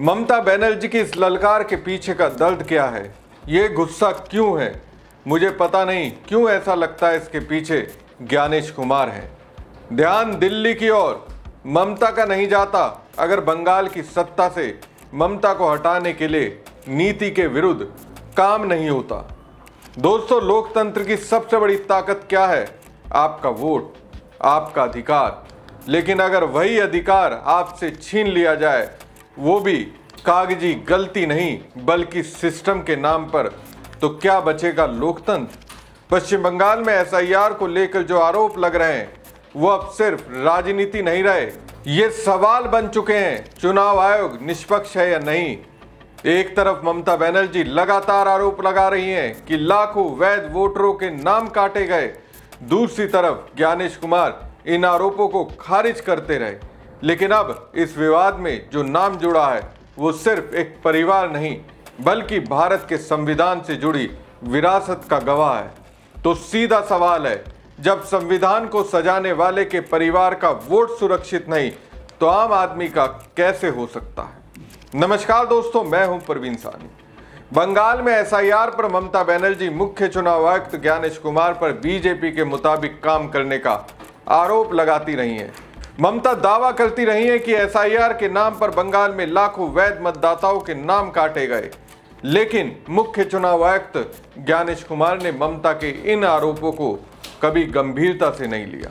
ममता बनर्जी की इस ललकार के पीछे का दर्द क्या है, ये गुस्सा क्यों है, मुझे पता नहीं क्यों ऐसा लगता है इसके पीछे ज्ञानेश कुमार है। ध्यान दिल्ली की ओर ममता का नहीं जाता अगर बंगाल की सत्ता से ममता को हटाने के लिए नीति के विरुद्ध काम नहीं होता। दोस्तों, लोकतंत्र की सबसे बड़ी ताकत क्या है? आपका वोट, आपका अधिकार। लेकिन अगर वही अधिकार आपसे छीन लिया जाए, वो भी कागजी गलती नहीं बल्कि सिस्टम के नाम पर, तो क्या बचेगा लोकतंत्र? पश्चिम बंगाल में एसआईआर को लेकर जो आरोप लग रहे हैं वो अब सिर्फ राजनीति नहीं रहे, ये सवाल बन चुके हैं चुनाव आयोग निष्पक्ष है या नहीं। एक तरफ ममता बनर्जी लगातार आरोप लगा रही हैं कि लाखों वैध वोटरों के नाम काटे गए, दूसरी तरफ ज्ञानेश कुमार इन आरोपों को खारिज करते रहे। लेकिन अब इस विवाद में जो नाम जुड़ा है वो सिर्फ एक परिवार नहीं बल्कि भारत के संविधान से जुड़ी विरासत का गवाह है। तो सीधा सवाल है, जब संविधान को सजाने वाले के परिवार का वोट सुरक्षित नहीं तो आम आदमी का कैसे हो सकता है? नमस्कार दोस्तों, मैं हूं प्रवीण सानी। बंगाल में एसआईआर पर ममता बनर्जी मुख्य चुनाव आयुक्त ज्ञानेश कुमार पर बीजेपी के मुताबिक काम करने का आरोप लगाती रही हैं। ममता दावा करती रही हैं कि एसआईआर के नाम पर बंगाल में लाखों वैध मतदाताओं के नाम काटे गए, लेकिन मुख्य चुनाव आयुक्त ज्ञानेश कुमार ने ममता के इन आरोपों को कभी गंभीरता से नहीं लिया।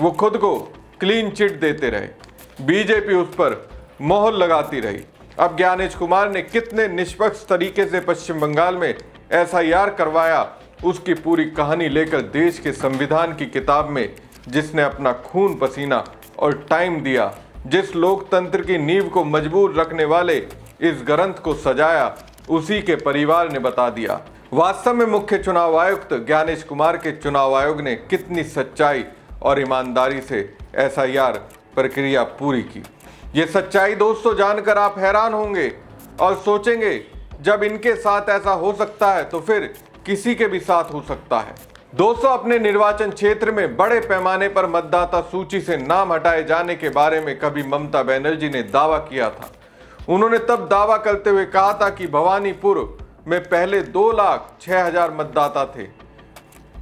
वो खुद को क्लीन चिट देते रहे, बीजेपी उस पर मोहर लगाती रही। अब ज्ञानेश कुमार ने कितने निष्पक्ष तरीके से पश्चिम बंगाल में एसआईआर करवाया, उसकी पूरी कहानी लेकर देश के संविधान की किताब में जिसने अपना खून पसीना और टाइम दिया, जिस लोकतंत्र की नींव को मजबूत रखने वाले इस ग्रंथ को सजाया, उसी के परिवार ने बता दिया। वास्तव में मुख्य चुनाव आयुक्त ज्ञानेश कुमार के चुनाव आयोग ने कितनी सच्चाई और ईमानदारी से एसआईआर प्रक्रिया पूरी की। ये सच्चाई दोस्तों जानकर आप हैरान होंगे और सोचेंगे, जब इनके साथ ऐसा हो सकता है तो फिर किसी के भी साथ हो सकता है। दोस्तों, अपने निर्वाचन क्षेत्र में बड़े पैमाने पर मतदाता सूची से नाम हटाए जाने के बारे में कभी ममता बनर्जी ने दावा किया था। उन्होंने तब दावा करते हुए कहा था कि भवानीपुर में पहले 2,06,000 मतदाता थे।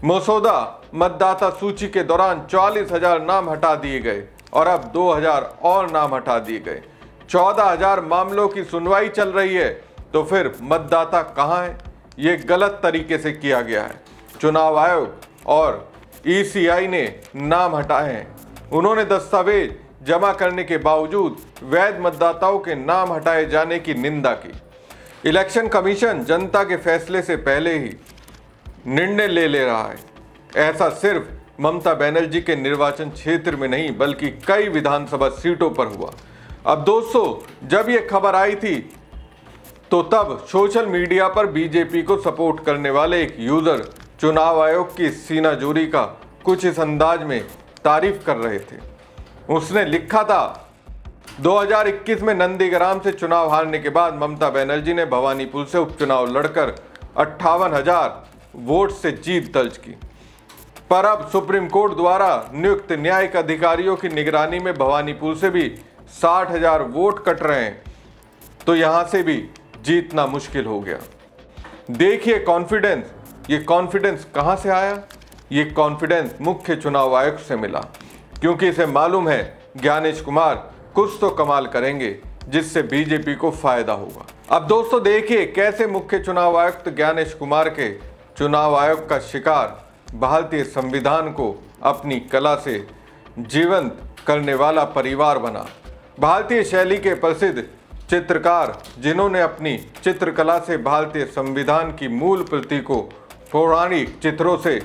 मसौदा मतदाता सूची के दौरान 44,000 नाम हटा दिए गए और अब 2,000 और नाम हटा दिए गए। 14,000 मामलों की सुनवाई चल रही है, तो फिर मतदाता कहां है? ये गलत तरीके से किया गया है। चुनाव आयोग और ईसीआई ने नाम हटाए हैं। उन्होंने दस्तावेज जमा करने के बावजूद वैध मतदाताओं के नाम हटाए जाने की निंदा की। इलेक्शन कमीशन जनता के फैसले से पहले ही निर्णय ले रहा है। ऐसा सिर्फ ममता बनर्जी के निर्वाचन क्षेत्र में नहीं बल्कि कई विधानसभा सीटों पर हुआ। अब दोस्तों, जब ये खबर आई थी तो तब सोशल मीडिया पर बीजेपी को सपोर्ट करने वाले एक यूजर चुनाव आयोग की सीनाजोरी का कुछ इस अंदाज में तारीफ कर रहे थे। उसने लिखा था, 2021 में नंदीग्राम से चुनाव हारने के बाद ममता बनर्जी ने भवानीपुर से उपचुनाव लड़कर 58,000 वोट से जीत दर्ज की, पर अब सुप्रीम कोर्ट द्वारा नियुक्त न्यायिक अधिकारियों की निगरानी में भवानीपुर से भी 60,000 वोट कट रहे हैं, तो यहां से भी जीतना मुश्किल हो गया। देखिए कॉन्फिडेंस, ये कॉन्फिडेंस कहां से आया? ये कॉन्फिडेंस मुख्य चुनाव आयुक्त से मिला, क्योंकि इसे मालूम है ज्ञानेश कुमार कुछ तो कमाल करेंगे जिससे बीजेपी को फायदा होगा। अब दोस्तों देखिए कैसे मुख्य चुनाव आयुक्त ज्ञानेश कुमार के चुनाव आयोग का शिकार भारतीय संविधान को अपनी कला से जीवंत करने वाला परिवार बना। भारतीय शैली के प्रसिद्ध चित्रकार जिन्होंने अपनी चित्रकला से भारतीय संविधान की मूल प्रति को पौराणिक चित्रों से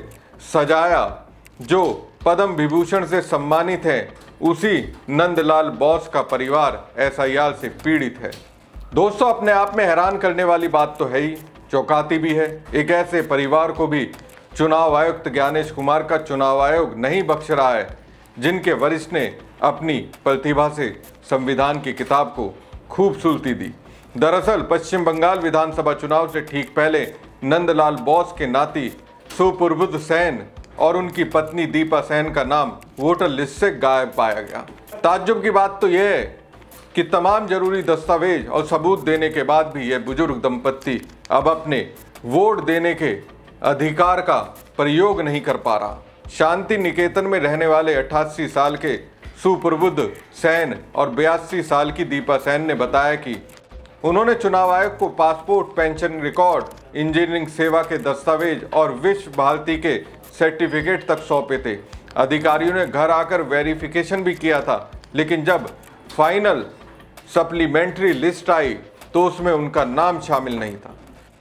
सजाया, जो पद्म विभूषण से सम्मानित हैं, उसी नंदलाल बोस का परिवार एसआईआर से पीड़ित है। दोस्तों, अपने आप में हैरान करने वाली बात तो है ही, चौंकाती भी है। एक ऐसे परिवार को भी चुनाव आयुक्त ज्ञानेश कुमार का चुनाव आयोग नहीं बख्श रहा है, जिनके वरिष्ठ ने अपनी प्रतिभा से संविधान की किताब को खूबसूरती दी। दरअसल पश्चिम बंगाल विधानसभा चुनाव से ठीक पहले नंदलाल बोस के नाती सुप्रबुद्ध सेन और उनकी पत्नी दीपा सेन का नाम वोटर लिस्ट से गायब पाया गया। ताज्जुब की बात तो यह है कि तमाम जरूरी दस्तावेज और सबूत देने के बाद भी यह बुजुर्ग दंपत्ति अब अपने वोट देने के अधिकार का प्रयोग नहीं कर पा रहा। शांति निकेतन में रहने वाले 88 साल के सुप्रबुद्ध सेन और 82 साल की दीपा सेन ने बताया कि उन्होंने चुनाव आयोग को पासपोर्ट, पेंशन रिकॉर्ड, इंजीनियरिंग सेवा के दस्तावेज और विश्व भारती के सर्टिफिकेट तक सौंपे थे। अधिकारियों ने घर आकर वेरिफिकेशन भी किया था, लेकिन जब फाइनल सप्लीमेंट्री लिस्ट आई तो उसमें उनका नाम शामिल नहीं था।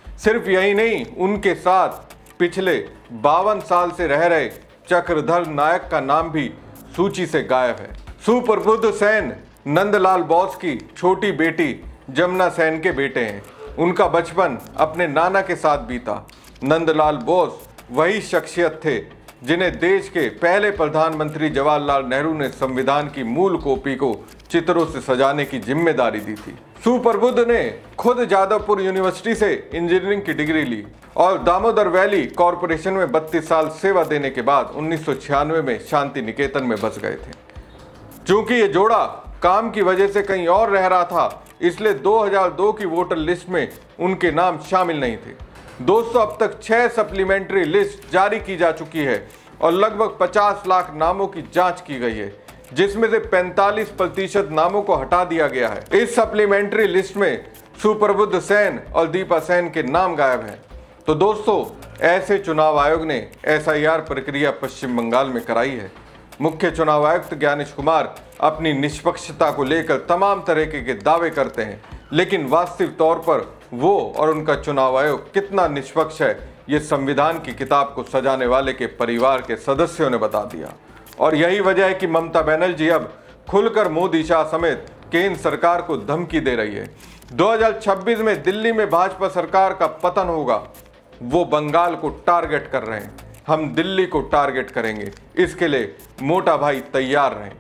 सिर्फ यही नहीं, उनके साथ पिछले 52 साल से रह रहे चक्रधर नायक का नाम भी सूची से गायब है। सुप्रबुद्ध सेन नंदलाल बोस की छोटी बेटी जमुना सेन के बेटे हैं। उनका बचपन अपने नाना के साथ बीता। नंदलाल बोस वही शख्सियत थे जिन्हें देश के पहले प्रधानमंत्री जवाहरलाल नेहरू ने संविधान की मूल कॉपी को चित्रों से सजाने की जिम्मेदारी दी थी। सुप्रबुद्ध ने खुद जादवपुर यूनिवर्सिटी से इंजीनियरिंग की डिग्री ली और दामोदर वैली कॉरपोरेशन में 32 साल सेवा देने के बाद 1996 में शांति निकेतन में बस गए थे। चूंकि ये जोड़ा काम की वजह से कहीं और रह रहा था, इसलिए 2002 की वोटर लिस्ट में उनके नाम शामिल नहीं थे। दोस्तों, अब तक 6 सप्लीमेंट्री लिस्ट जारी की जा चुकी है और लगभग 50 लाख नामों की जांच की गई है, जिसमें से 45% नामों को हटा दिया गया है। इस सप्लीमेंट्री लिस्ट में सुप्रबुद्ध सेन और दीपा सेन के नाम गायब हैं। तो दोस्तों, ऐसे चुनाव आयोग ने SIR प्रक्रिया पश्चिम बंगाल में कराई है। मुख्य चुनाव आयुक्त ज्ञानेश कुमार अपनी निष्पक्षता को लेकर तमाम तरह के दावे करते हैं, लेकिन वास्तविक तौर पर वो और उनका चुनाव आयोग कितना निष्पक्ष है, ये संविधान की किताब को सजाने वाले के परिवार के सदस्यों ने बता दिया। और यही वजह है कि ममता बनर्जी अब खुलकर मोदी शाह समेत केंद्र सरकार को धमकी दे रही है। 2026 में दिल्ली में भाजपा सरकार का पतन होगा। वो बंगाल को टारगेट कर रहे हैं, हम दिल्ली को टारगेट करेंगे, इसके लिए मोटा भाई तैयार रहें।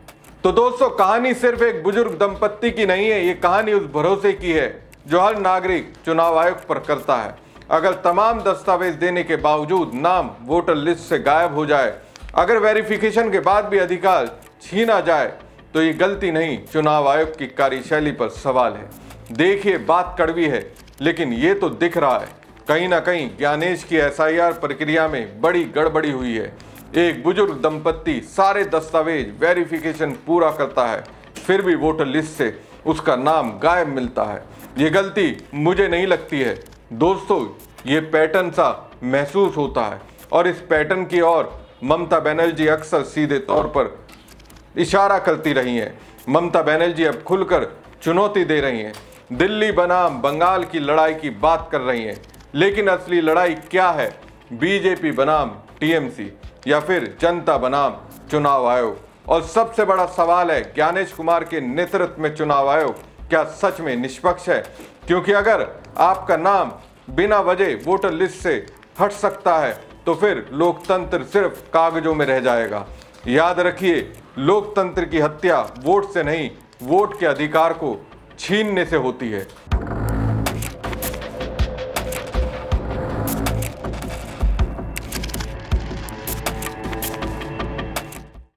तो दोस्तों, कहानी सिर्फ एक बुजुर्ग दंपत्ति की नहीं है, ये कहानी उस भरोसे की है जो हर नागरिक चुनाव आयोग पर करता है। अगर तमाम दस्तावेज देने के बावजूद नाम वोटर लिस्ट से गायब हो जाए, अगर वेरिफिकेशन के बाद भी अधिकार छीना जाए, तो ये गलती नहीं, चुनाव आयोग की कार्यशैली पर सवाल है। देखिए, बात कड़वी है, लेकिन ये तो दिख रहा है कहीं ना कहीं ज्ञानेश की SIR प्रक्रिया में बड़ी गड़बड़ी हुई है। एक बुजुर्ग दंपत्ति सारे दस्तावेज वेरिफिकेशन पूरा करता है, फिर भी वोटर लिस्ट से उसका नाम गायब मिलता है। ये गलती मुझे नहीं लगती है दोस्तों, ये पैटर्न सा महसूस होता है और इस पैटर्न की ओर ममता बनर्जी अक्सर सीधे तौर पर इशारा करती रही हैं। ममता बनर्जी अब खुलकर चुनौती दे रही हैं, दिल्ली बनाम बंगाल की लड़ाई की बात कर रही हैं, लेकिन असली लड़ाई क्या है? बीजेपी बनाम TMC या फिर जनता बनाम चुनाव आयोग? और सबसे बड़ा सवाल है, ज्ञानेश कुमार के नेतृत्व में चुनाव आयोग क्या सच में निष्पक्ष है? क्योंकि अगर आपका नाम बिना वजह वोटर लिस्ट से हट सकता है, तो फिर लोकतंत्र सिर्फ कागजों में रह जाएगा। याद रखिए, लोकतंत्र की हत्या वोट से नहीं, वोट के अधिकार को छीनने से होती है।